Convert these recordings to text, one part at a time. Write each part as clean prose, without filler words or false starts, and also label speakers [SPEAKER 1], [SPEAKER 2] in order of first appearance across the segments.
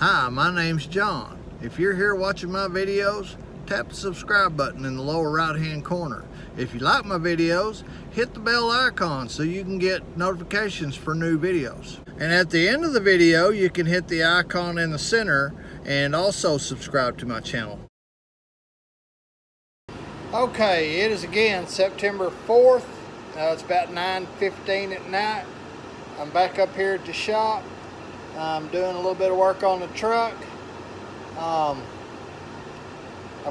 [SPEAKER 1] Hi, my name's John. If you're here watching my videos, tap the subscribe button in the lower right hand corner. If you like my videos, hit the bell icon so you can get notifications for new videos. And at the end of the video, you can hit the icon in the center and also subscribe to my channel. Okay, it is again September 4th. It's about 9:15 at night. I'm back up here at the shop. I'm doing a little bit of work on the truck. I've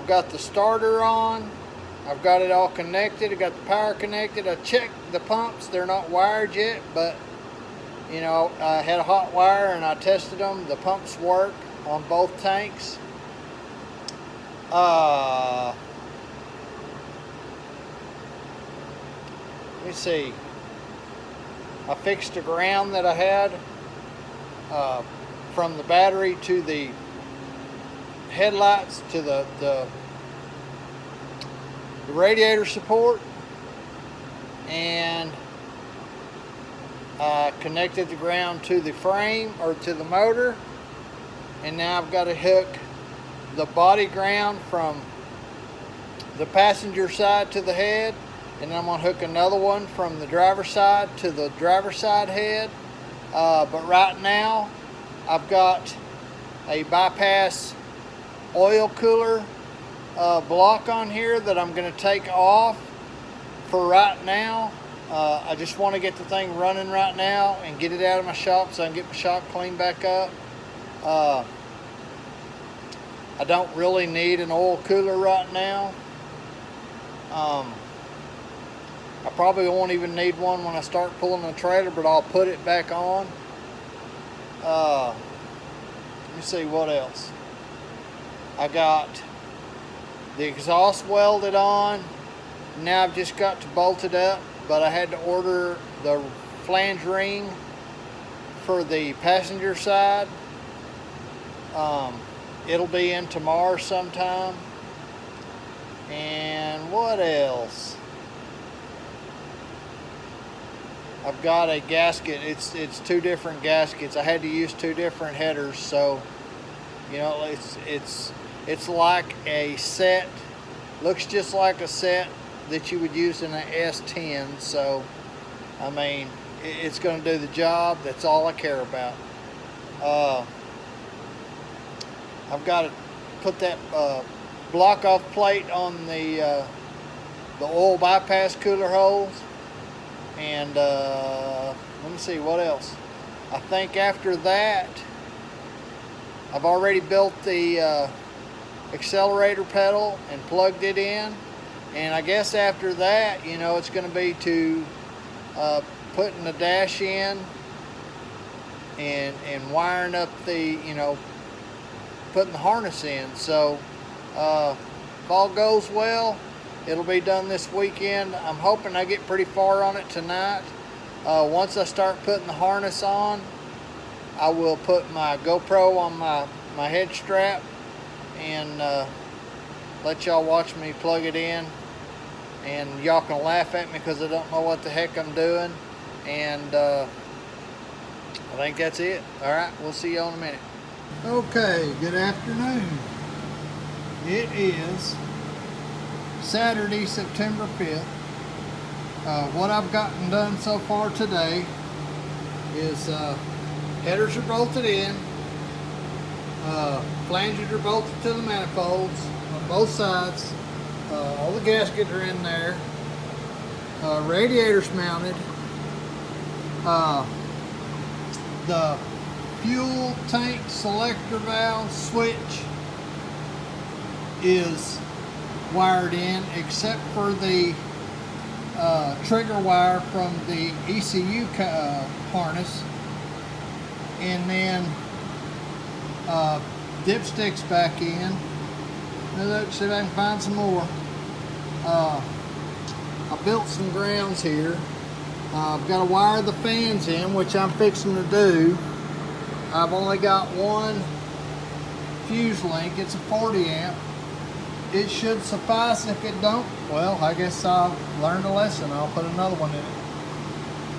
[SPEAKER 1] got the starter on. I've got it all connected. I got the power connected. I checked the pumps. They're not wired yet, but you know, I had a hot wire and I tested them. The pumps work on both tanks. Let me see. I fixed the ground that I had from the battery to the headlights to the radiator support, and I connected the ground to the frame or to the motor, and now I've got to hook the body ground from the passenger side to the head, and then I'm going to hook another one from the driver's side to the driver's side head. But right now I've got a bypass oil cooler block on here that I'm going to take off for right now. I just want to get the thing running right now and get it out of my shop so I can get my shop cleaned back up. I don't really need an oil cooler right now. I probably won't even need one when I start pulling the trailer, but I'll put it back on. Let me see what else. I got the exhaust welded on. Now I've just got to bolt it up, but I had to order the flange ring for the passenger side. It'll be in tomorrow sometime. And what else? I've got a gasket. It's two different gaskets. I had to use two different headers, so you know it's like a set. Looks just like a set that you would use in an S10. So I mean, it's going to do the job. That's all I care about. I've got to put that block off plate on the oil bypass cooler holes. And let me see what else. I think after that, I've already built the accelerator pedal and plugged it in. And I guess after that, you know, it's going to be to putting the dash in and wiring up the, you know, putting the harness in. So if all goes well, it'll be done this weekend. I'm hoping I get pretty far on it tonight. Once I start putting the harness on, I will put my GoPro on my head strap and let y'all watch me plug it in. And y'all can laugh at me because I don't know what the heck I'm doing. And I think that's it. Alright, we'll see y'all in a minute. Okay, good afternoon. It is Saturday, September 5th. What I've gotten done so far today is headers are bolted in, flanges are bolted to the manifolds on both sides, all the gaskets are in there, radiators mounted, the fuel tank selector valve switch is wired in, except for the trigger wire from the ECU harness, and then dipsticks back in. Let's see if I can find some more. I built some grounds here. I've got to wire the fans in, which I'm fixing to do. I've only got one fuse link. It's a 40 amp. It should suffice. If it don't, well, I guess I've learned a lesson. I'll put another one in it.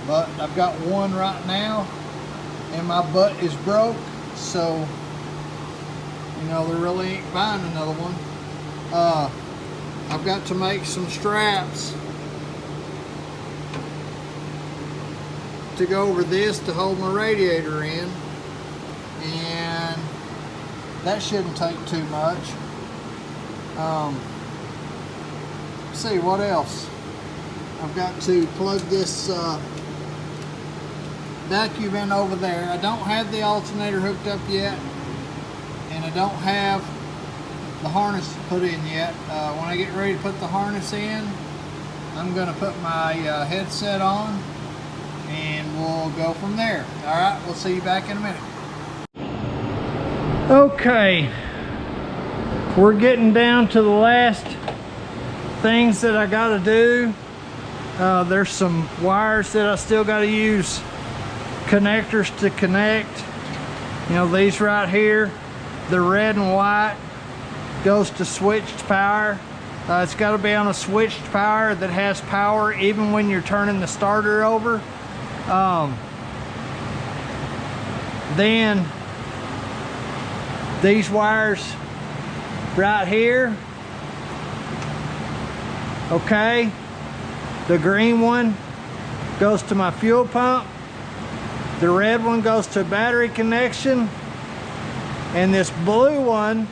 [SPEAKER 1] But I've got one right now, and my butt is broke, so You know, they really ain't buying another one. I've got to make some straps to go over this to hold my radiator in, and that shouldn't take too much. Let's see what else. I've got to plug this vacuum in over there. I don't have the alternator hooked up yet, and I don't have the harness put in yet. When I get ready to put the harness in, I'm going to put my headset on, and we'll go from there. All right, we'll see you back in a minute. Okay, we're getting down to the last things that I got to do. There's some wires that I still got to use connectors to connect. You know, these right here, the red and white goes to switched power. It's got to be on a switched power that has power even when you're turning the starter over. Then these wires right here, okay, the green one goes to my fuel pump, the red one goes to battery connection, and this blue one,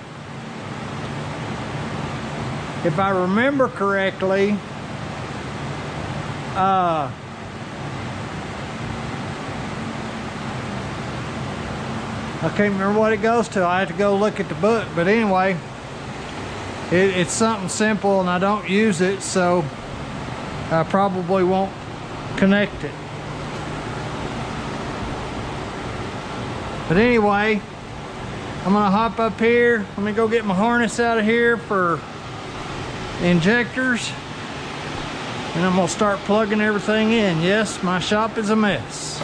[SPEAKER 1] if I remember correctly, I can't remember what it goes to. I have to go look at the book, but anyway, it's something simple and I don't use it, so I probably won't connect it. But anyway, I'm gonna hop up here. Let me go get my harness out of here for injectors, and I'm gonna start plugging everything in. Yes, my shop is a mess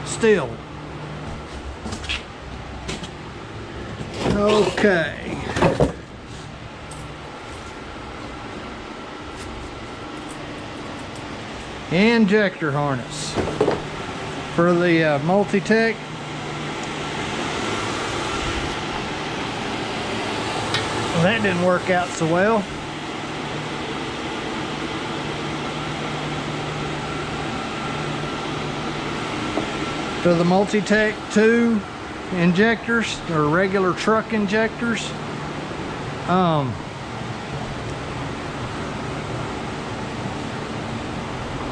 [SPEAKER 1] still. Okay. Injector harness for the multi-tech. Well, that didn't work out so well. For the multi-tech 2 injectors, or regular truck injectors,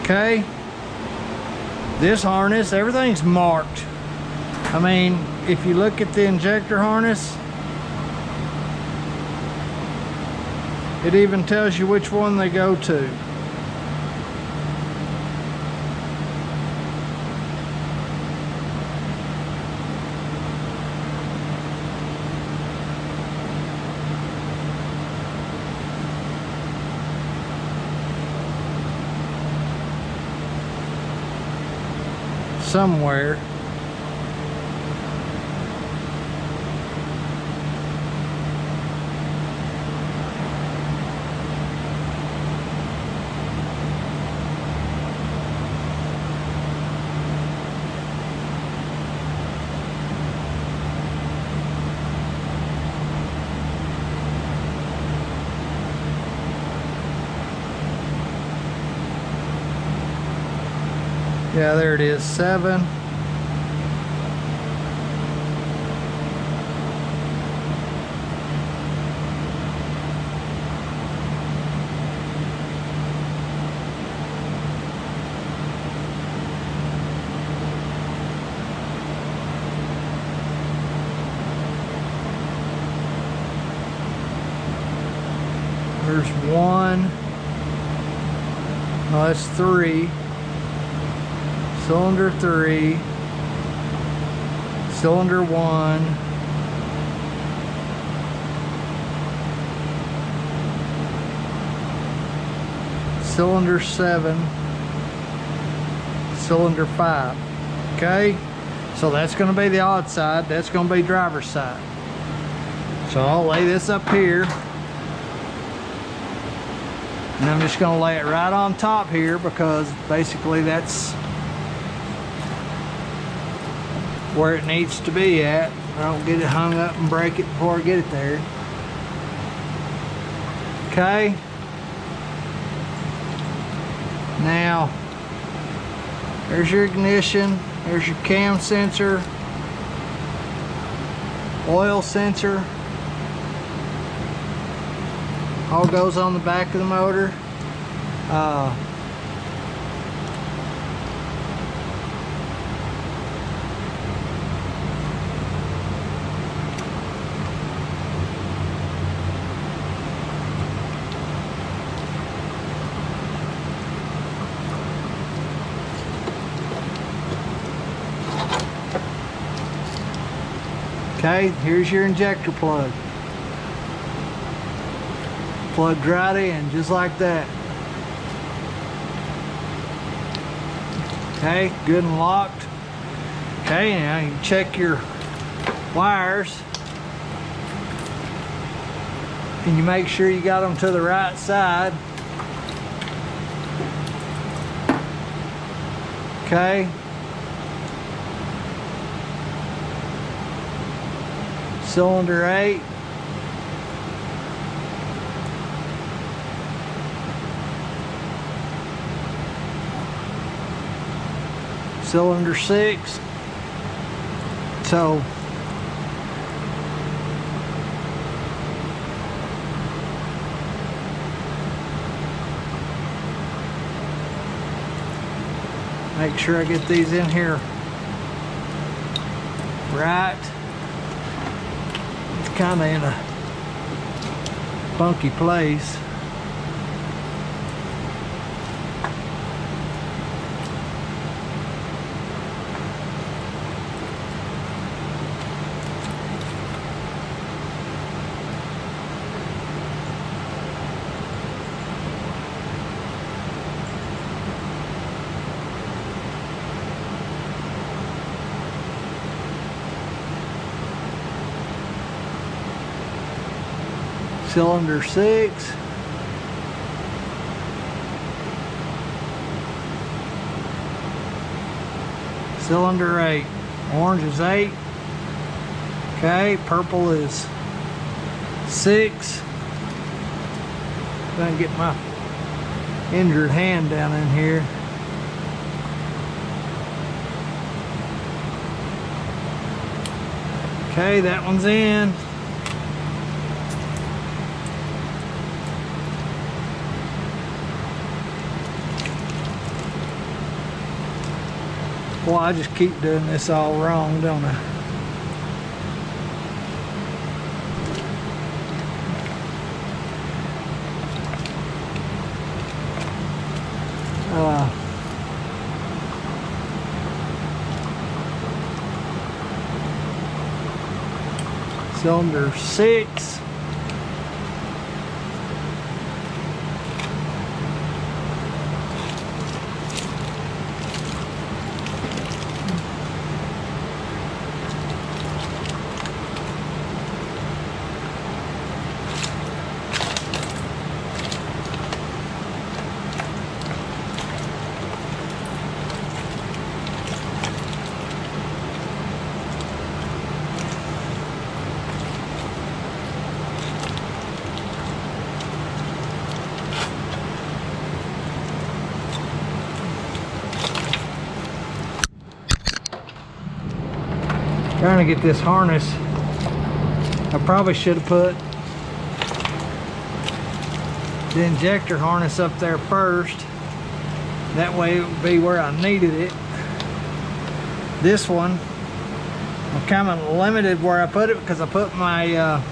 [SPEAKER 1] okay, this harness, everything's marked. I mean, if you look at the injector harness, it even tells you which one they go to. Somewhere. Yeah, there it is, 7. There's 1. Oh, that's 3. Cylinder 3, cylinder 1, cylinder 7, cylinder 5. Okay, so that's going to be the odd side, that's going to be driver's side. So I'll lay this up here, and I'm just going to lay it right on top here, because basically that's where it needs to be at. I don't get it hung up and break it before I get it there. Okay. Now, there's your ignition, there's your cam sensor, oil sensor. All goes on the back of the motor. Okay, here's your injector plug. Plugged right in, just like that. Okay, good and locked. Okay, now you check your wires. And you make sure you got them to the right side. Okay. Cylinder 8. Cylinder 6. So make sure I get these in here right. It's kind of in a funky place. Cylinder 6. Cylinder 8. Orange is 8. Okay, purple is 6. Gonna get my injured hand down in here. Okay, that one's in. Well, I just keep doing this all wrong, don't I? Cylinder 6. Trying to get this harness. I probably should have put the injector harness up there first. That way it would be where I needed it. This one, I'm kind of limited where I put it because I put my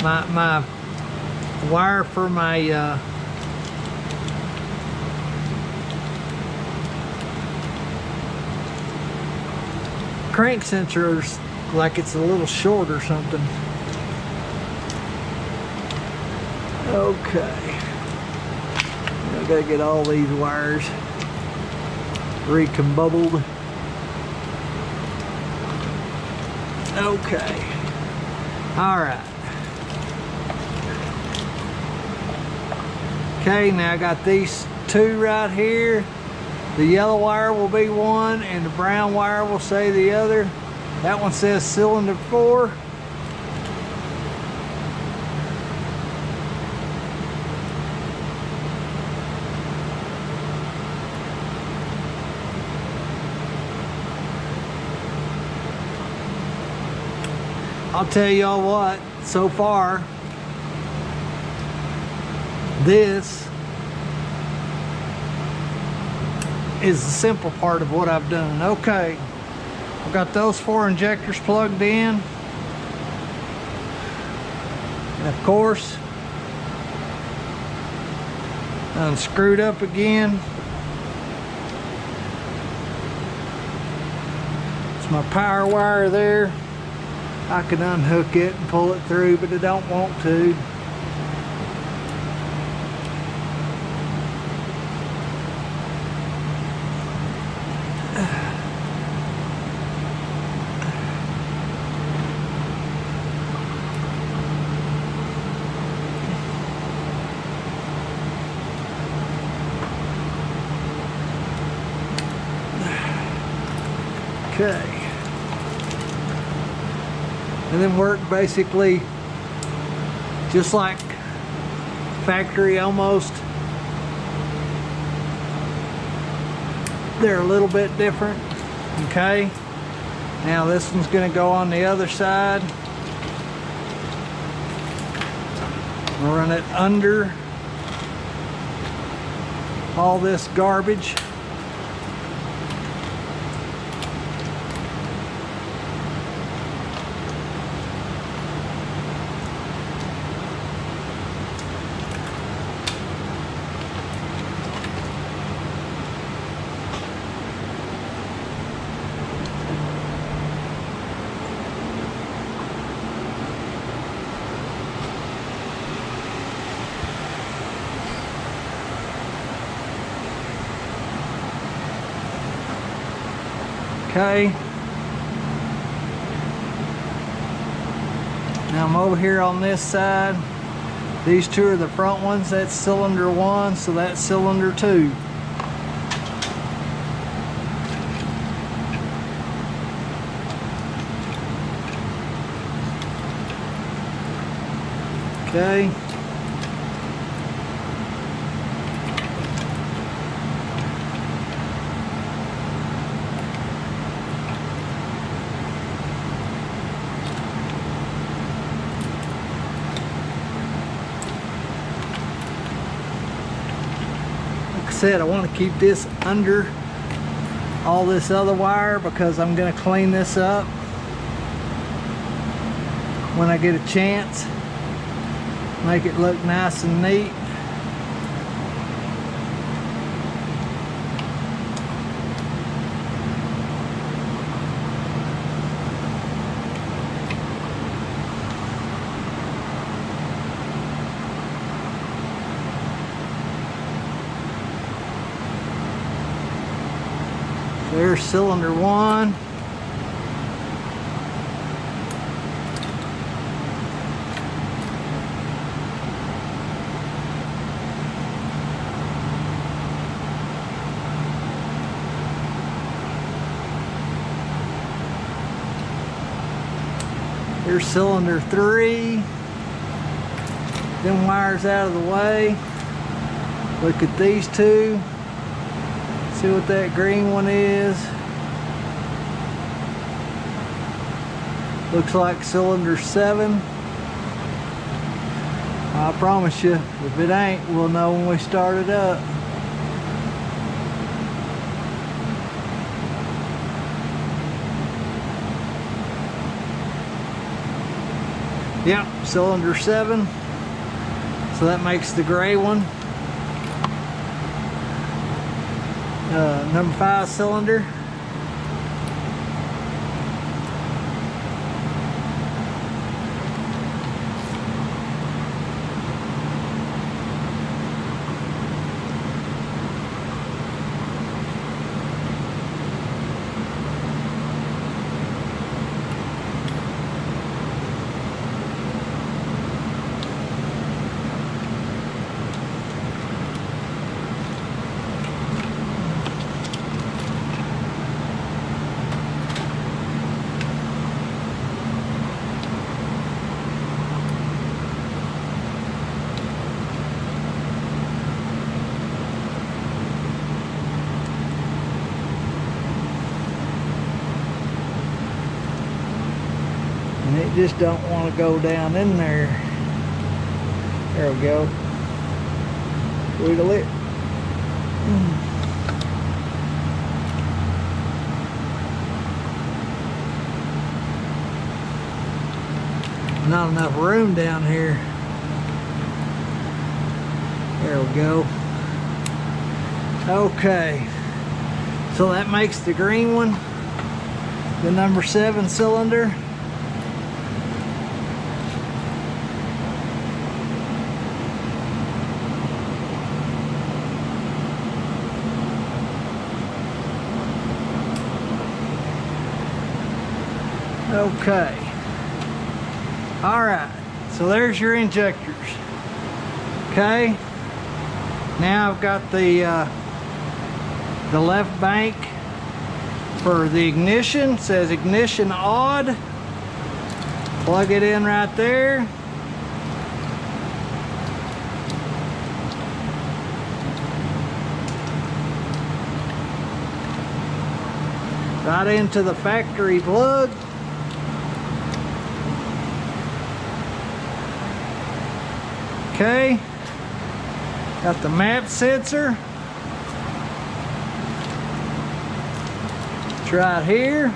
[SPEAKER 1] my wire for my crank sensors, like it's a little short or something. Okay, I gotta get all these wires recombobbled. Okay, all right. Okay, now I got these two right here. The yellow wire will be one and the brown wire will say the other. That one says cylinder 4. I'll tell y'all what, so far, this is the simple part of what I've done. Okay, I've got those 4 injectors plugged in. And of course, unscrewed up again. It's my power wire there. I can unhook it and pull it through, but I don't want to. Okay. And then work basically just like factory almost. They're a little bit different. Okay. Now this one's going to go on the other side. We'll run it under all this garbage. Okay. Now I'm over here on this side. These two are the front ones. That's cylinder 1, so that's cylinder 2. Okay. Said I want to keep this under all this other wire because I'm going to clean this up when I get a chance, make it look nice and neat. There's cylinder 1. Here's cylinder 3. Them wires out of the way. Look at these two. See what that green one is. Looks like cylinder 7. I promise you, if it ain't, we'll know when we start it up. Yep, cylinder 7. So that makes the gray one. Number 5 cylinder. just don't want to go down in there. There we go. Wiggle it. Not enough room down here. There we go. Okay. So that makes the green one the number 7 cylinder. Okay. All right. So there's your injectors. Okay. Now I've got the left bank for the ignition. It says ignition odd. Plug it in right there. Right into the factory plug. Okay. Got the map sensor. It's right here.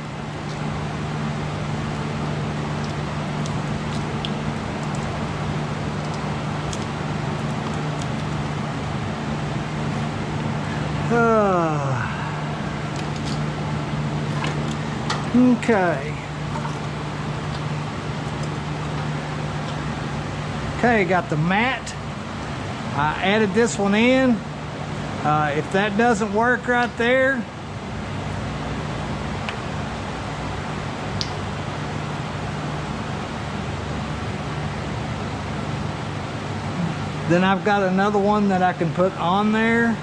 [SPEAKER 1] Okay. Okay, got the mat. I added this one in. If that doesn't work right there, then I've got another one that I can put on there.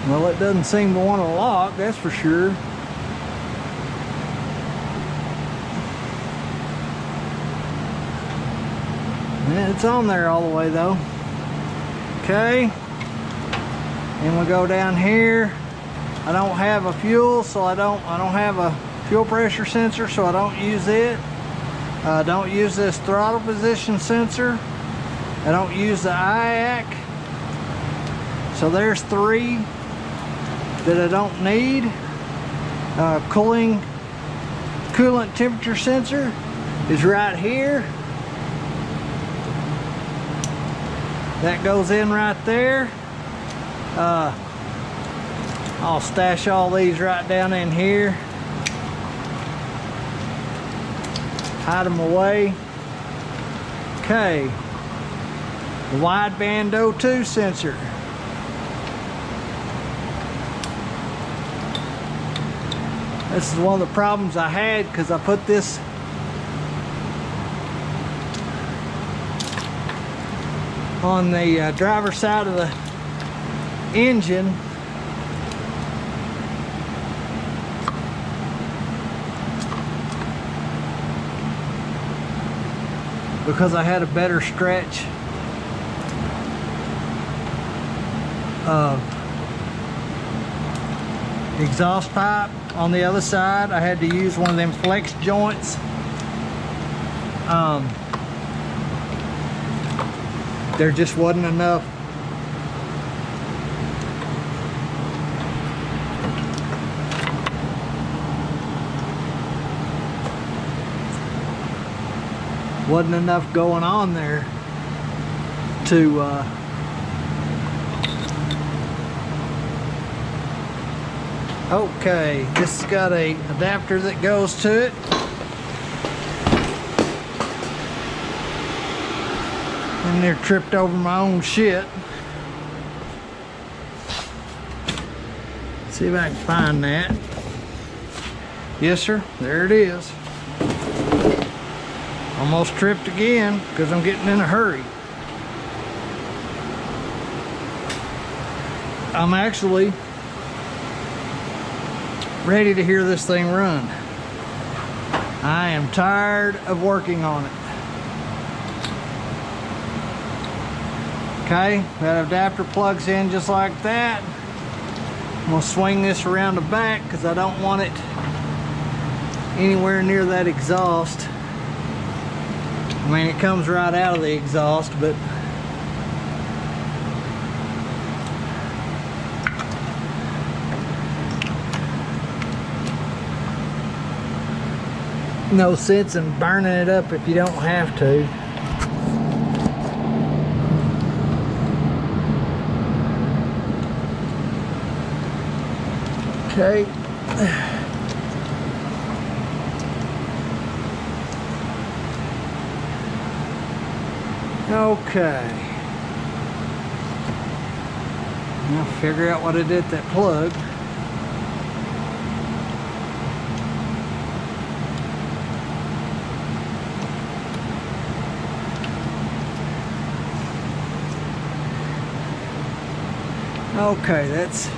[SPEAKER 1] Well, it doesn't seem to want to lock, that's for sure. Yeah, it's on there all the way though. Okay. And we go down here. I don't have a fuel, so I don't have a fuel pressure sensor, so I don't use it. I don't use this throttle position sensor. I don't use the IAC. So there's 3 that I don't need. Coolant temperature sensor is right here. That goes in right there. I'll stash all these right down in here. Hide them away. Okay. The wideband O2 sensor. This is one of the problems I had because I put this on the driver's side of the engine. Because I had a better stretch of exhaust pipe on the other side. I had to use one of them flex joints. There just wasn't enough going on there to okay, this has got a adapter that goes to it. And they're tripped over my own shit. See if I can find that. Yes, sir, there it is. Almost tripped again because I'm getting in a hurry. I'm actually ready to hear this thing run. I am tired of working on it. Okay, that adapter plugs in just like that. I'm gonna swing this around the back because I don't want it anywhere near that exhaust. I mean, it comes right out of the exhaust, but no sense in burning it up if you don't have to. Okay. Okay. Now figure out what I did with that plug. Okay, that's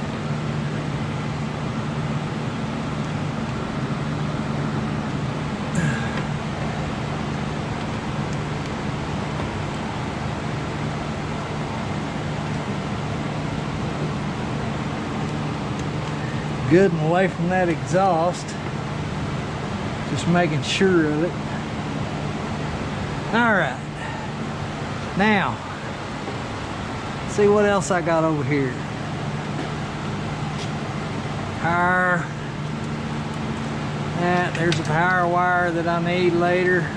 [SPEAKER 1] good and away from that exhaust. Just making sure of it. All right. Now, see what else I got over here. Power. There's a power wire that I need later.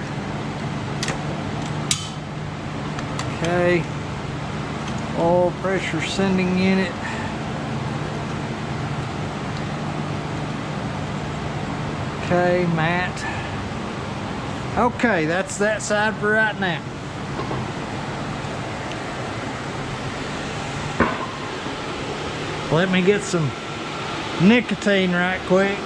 [SPEAKER 1] Okay. Oil pressure sending unit. Okay, mat. Okay, that's that side for right now. Let me get some nicotine right quick.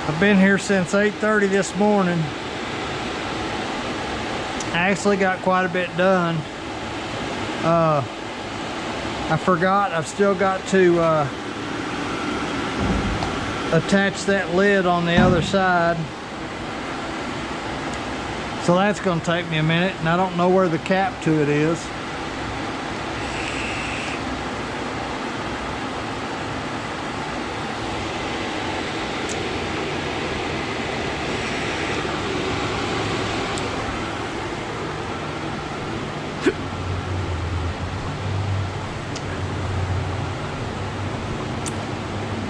[SPEAKER 1] I've been here since 8:30 this morning. I actually got quite a bit done. I forgot, I've still got to attach that lid on the other side. So that's going to take me a minute, and I don't know where the cap to it is.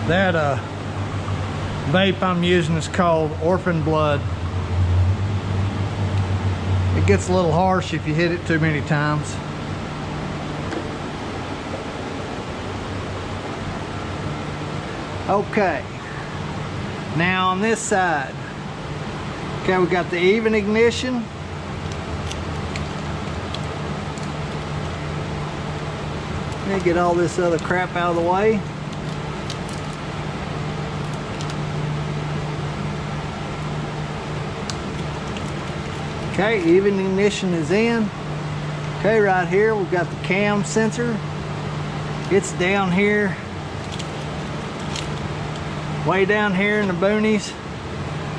[SPEAKER 1] That vape I'm using is called Orphan Blood. It gets a little harsh if you hit it too many times. Okay, now on this side, okay, we got the even ignition. Let me get all this other crap out of the way. Okay, even ignition is in. Okay, right here we've got the cam sensor. It's down here, way down here in the boonies.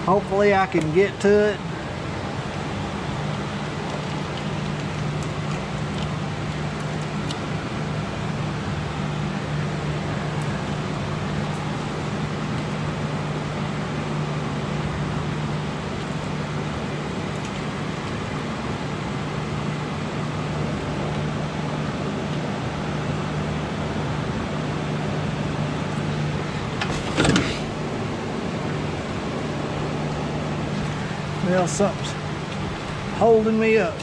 [SPEAKER 1] Hopefully I can get to it. Well, something's holding me up.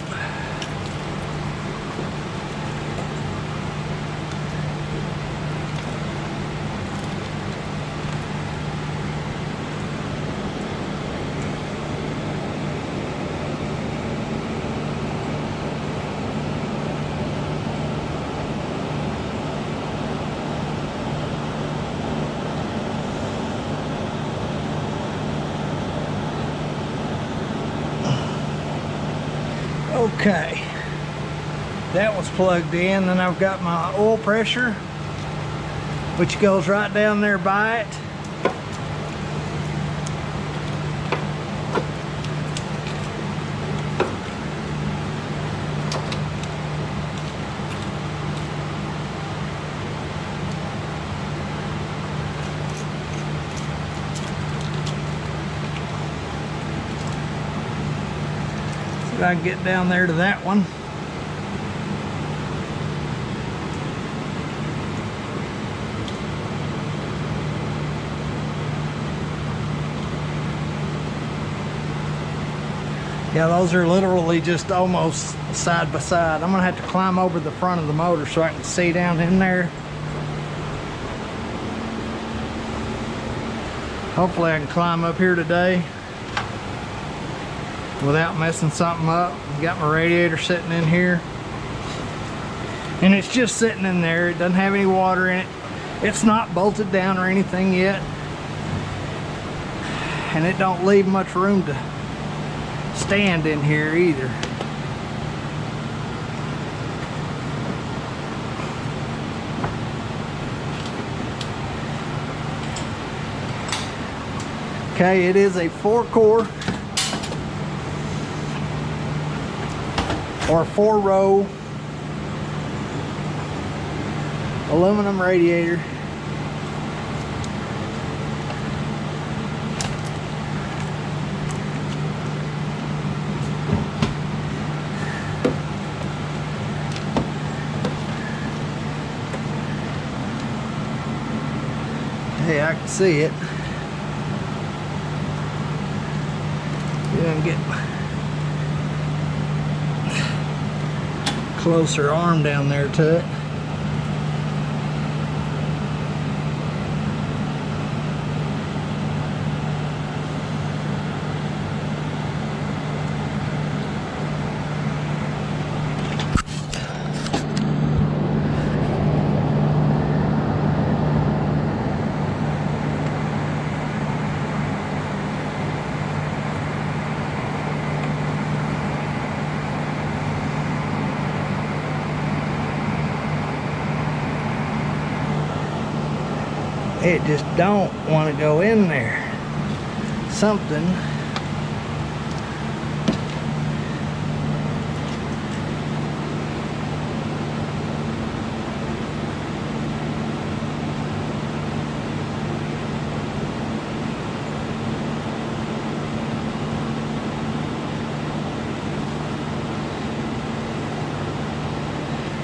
[SPEAKER 1] Okay, that was plugged in. Then I've got my oil pressure, which goes right down there by it. if I can get down there to that one. Yeah, those are literally just almost side by side. I'm gonna have to climb over the front of the motor so I can see down in there. Hopefully I can climb up here today without messing something up. Got my radiator sitting in here. And it's just sitting in there. It doesn't have any water in it. It's not bolted down or anything yet. And it don't leave much room to stand in here either. Okay, it is a 4-core or 4-row aluminum radiator. Hey, I can see it. Get closer arm down there to it. It just don't want to go in there. Something.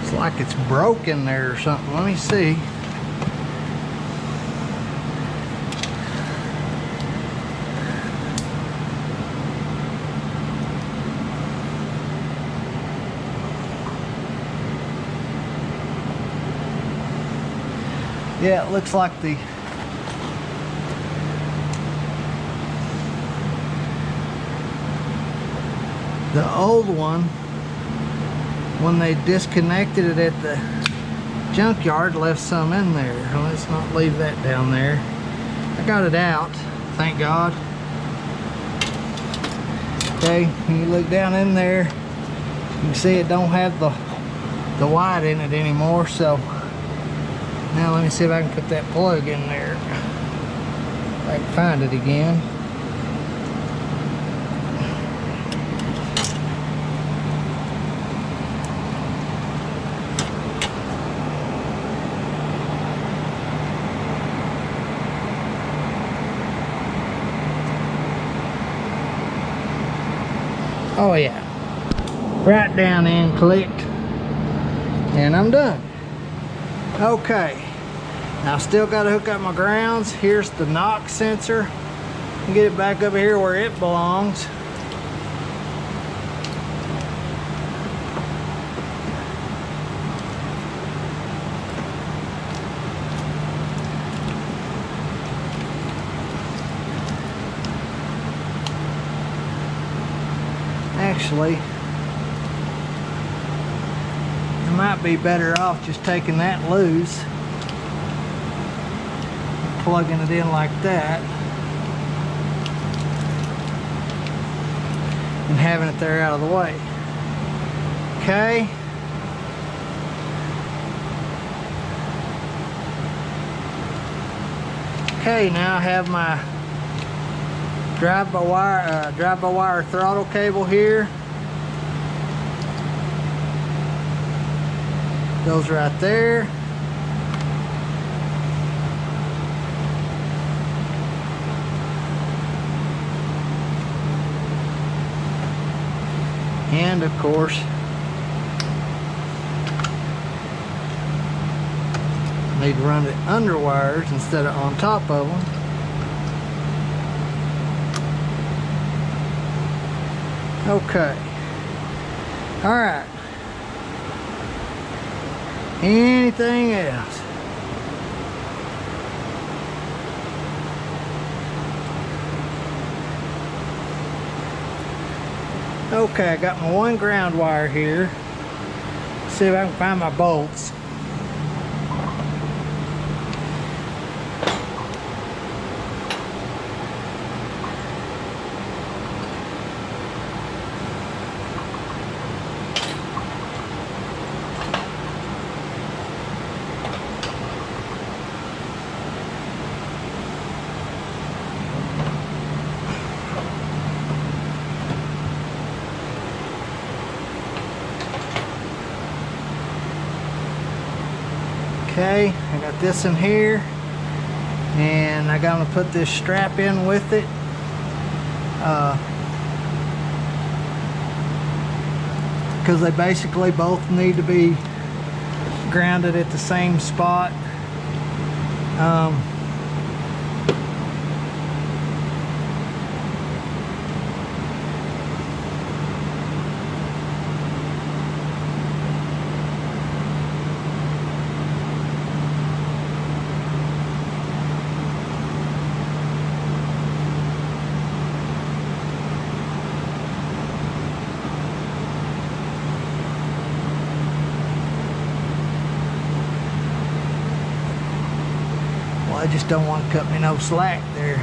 [SPEAKER 1] It's like it's broken there or something. Let me see. Yeah, it looks like the old one, when they disconnected it at the junkyard, left some in there. Let's not leave that down there. I got it out, thank God. Okay, when you look down in there, you can see it don't have the white in it anymore. So now let me see if I can put that plug in there. If I can find it again. Oh yeah, right down in, clicked, and I'm done. Okay, now still got to hook up my grounds. Here's the knock sensor. Get it back over here where it belongs. Actually, I might be better off just taking that loose, plugging it in like that, and having it there out of the way. Okay. Okay, now I have my drive-by-wire throttle cable here. Goes right there. And of course, need to run it under wires instead of on top of them. Okay. All right. Anything else? Okay, I got my one ground wire here. See if I can find my bolts. Okay, I got this in here, and I'm gonna put this strap in with it. Because they basically both need to be grounded at the same spot. I just don't want to cut me no slack there.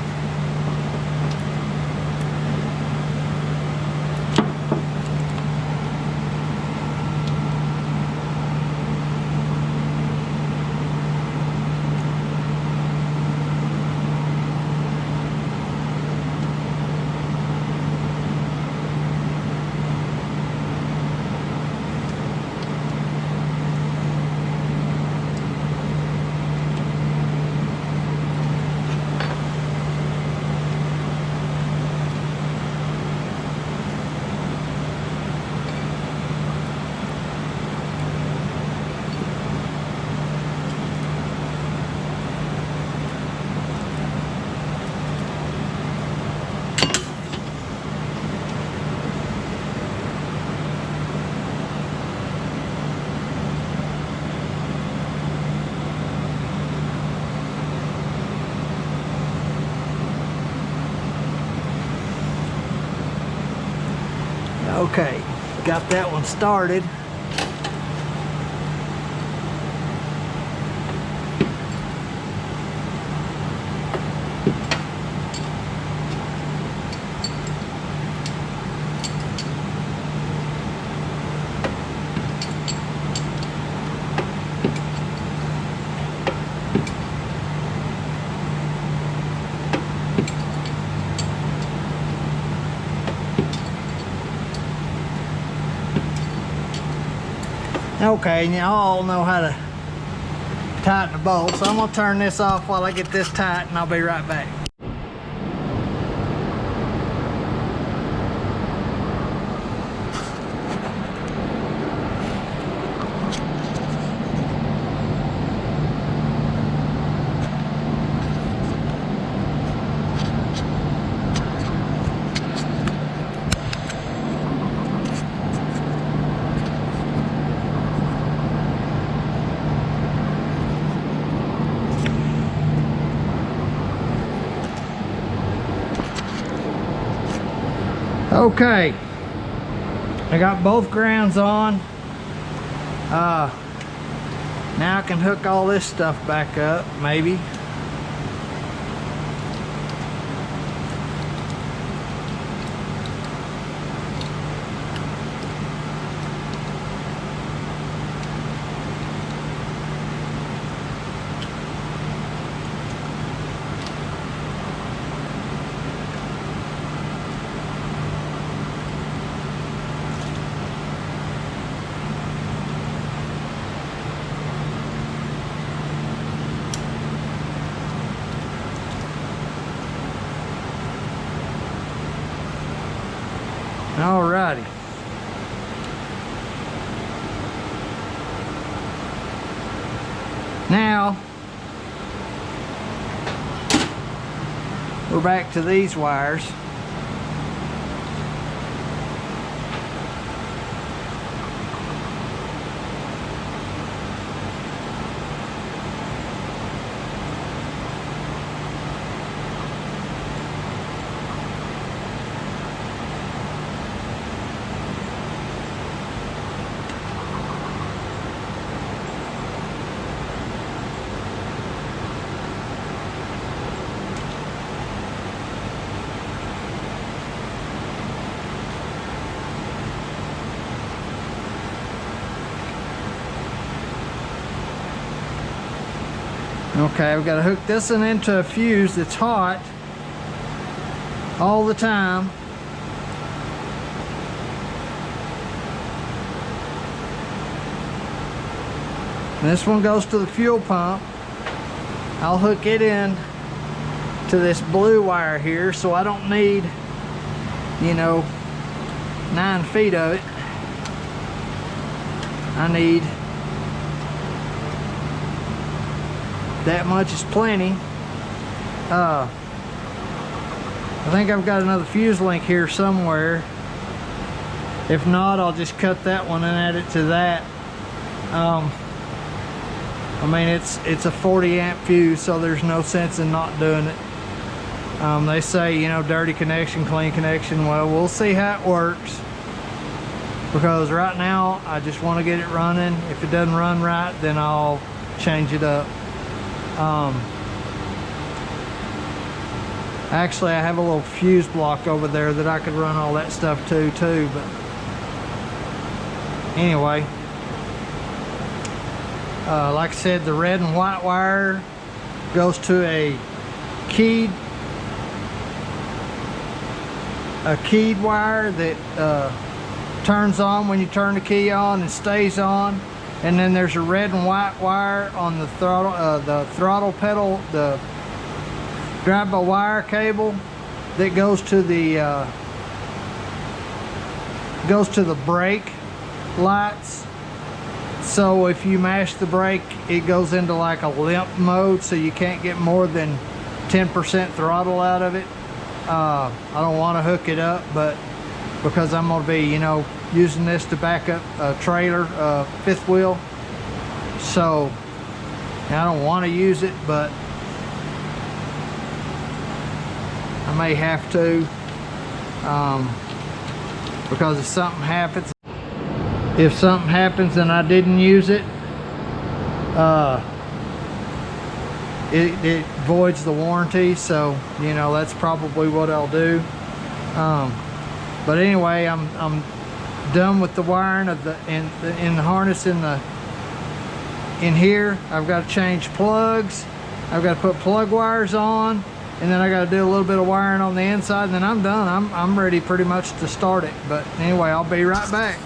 [SPEAKER 1] Okay, got that one started. Okay, now all know how to tighten the bolt, so I'm gonna turn this off while I get this tight, and I'll be right back. Okay, I got both grounds on. Now I can hook all this stuff back up, maybe. Alrighty. we're back to these wires. Okay, we've got to hook this one into a fuse that's hot all the time. And this one goes to the fuel pump. I'll hook it in to this blue wire here, so I don't need, you know, 9 feet of it. I need that much is plenty. I think I've got another fuse link here somewhere. If not, I'll just cut that one and add it to that. I mean, it's a 40 amp fuse, so there's no sense in not doing it. They say, you know, dirty connection, clean connection. Well, we'll see how it works, because right now I just want to get it running. If it doesn't run right, then I'll change it up. Actually, I have a little fuse block over there that I could run all that stuff to too, but anyway, like I said, the red and white wire goes to a keyed wire that turns on when you turn the key on and stays on. And then there's a red and white wire on the throttle pedal, the drive-by-wire cable that goes to the brake lights. So if you mash the brake, it goes into like a limp mode, so you can't get more than 10% throttle out of it. I don't want to hook it up, but because I'm going to be, you know, using this to back up a trailer, fifth wheel, so I don't want to use it, but I may have to, because if something happens and I didn't use it, it voids the warranty. So, you know, that's probably what I'll do. But anyway, I'm done with the wiring of the harness in here. I've got to change plugs. I've got to put plug wires on, and then I got to do a little bit of wiring on the inside, and then I'm done. I'm ready pretty much to start it. But anyway, I'll be right back.